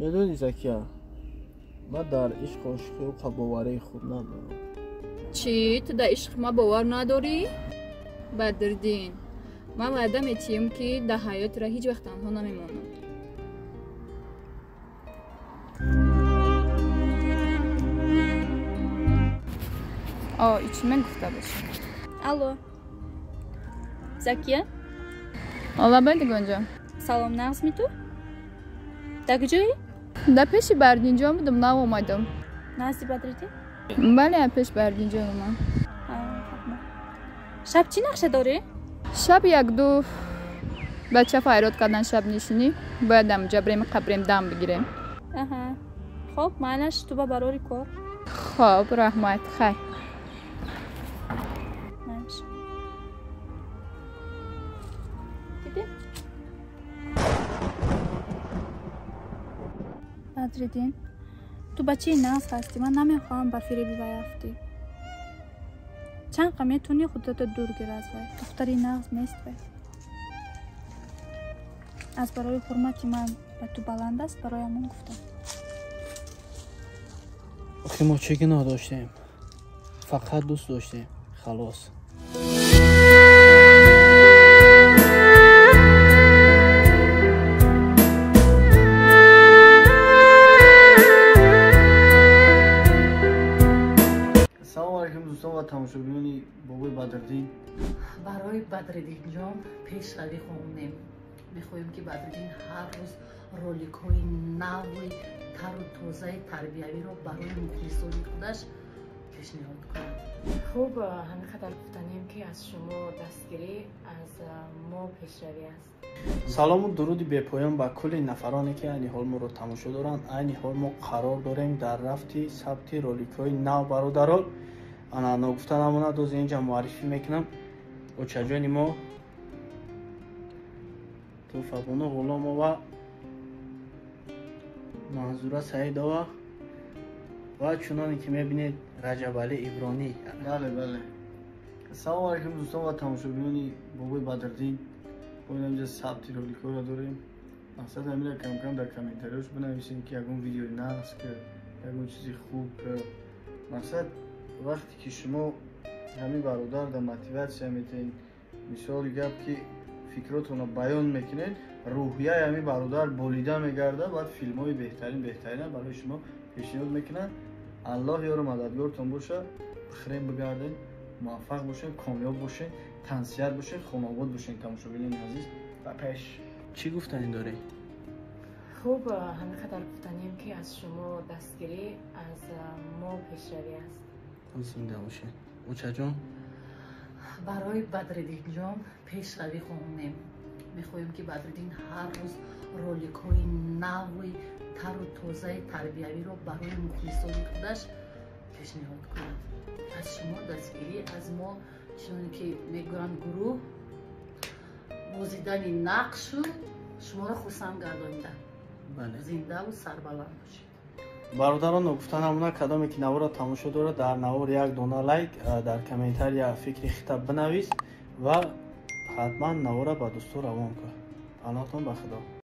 بدونی زکیه من در عشق عاشقی و قباوری خوب ندارم. چی؟ تو در عشق ما باور نداری؟ بدردین من وعده میتیم که در حیات را هیچ وقت تنها نمیمانم. ایچی من گفته باشم. الو زکیه؟ آلا بده گنجا. سلام نغز می تو؟ در کجایی؟ در پیش بردینجا بودم نه اومدم. نزدی بدردین؟ بله پیش بردینجا اومدم. شب چی نقشه داری؟ شب یک دو بچه فایرات کردن شب نشینی باید هم جبریم قبریم دم بگیریم. خب معنیش تو با براری کار؟ خب رحمت خیر. بدردین تو بچه ناز هستی من نمیخواهم با فریبی بیافتی. چند قمیه تونی خودت دور گیر از وی. دختری ناز نیست وی. از برای حرمتی من به تو بلند است برایمون گفتم. آخه ما چه گناه داشتیم؟ فقط دوست داشتیم. خلاص. دوستان و تماشاگران بابای بدردین برای بدردین جان پیشروی خواهیم. میخواهیم که بدردین هر روز رولیک های نوی تر و تازه تربیوی رو برای مخلصان خودش پیشنهاد کند. خوب همینقدر گفتنیم که از شما دستگیری از ما پیشروی است. سلام و درودی بپایان به کل نفرانی که این حال ما رو تماشا دارن. این حال ما قرار داریم در رفتی ثبت رولیک های نو برادران. انا گفتن همونه دوز اینجا معرفی میکنم. و چجانی ما تو فبونه غلام و منظوره سعید و چنانی که میبینید رجب علی ابرانی. بله سلام علیکم دوستان و تماشاگران بابای بدردین. ما اینجا ثبت رولیکو را داریم. مقصد همین کم کم در کامنتاریش بنویسیم که اگه ویدیو نه است که اگه چیزی خوب که مقصد وقتی که شما همین برادر در موتیواسیون میتین مثال گپ که فکراتون رو بیان میکنین روحیه همین برادر بولیده میگرده بعد فیلم های بهترین برای شما پیشنهاد میکنن. الله یار و مددگارتون باشه. بخیرین بگردین موفق باشین کامیاب باشین تنسیت باشین خانواده باشین. تماشاگران عزیز و پیش چی گفتن داره؟ خوب همینقدر گفتنیم که از شما دستگیری از ما پیشروی است. زنده باشین. اوچه جان برای بدردین جان پیشروی خواهیم. میخواهیم که بدردین هر روز رولیک های نوی تر و تازه تربیوی رو برای مخلصان خودش پیشنهاد کند. از شما دستگیری از ما چون که میگویند گروه بازیدن نقش شما را خرسند گردانیدن. زنده و سربلند باشید. برادران گفتن همونه کدامی که نوار را تماشا داره در نوار یک دونه لایک در کامنتار یا فکر خطاب بنویس و حتما نوار را به دوستو روان کن. پناهتون به خدا.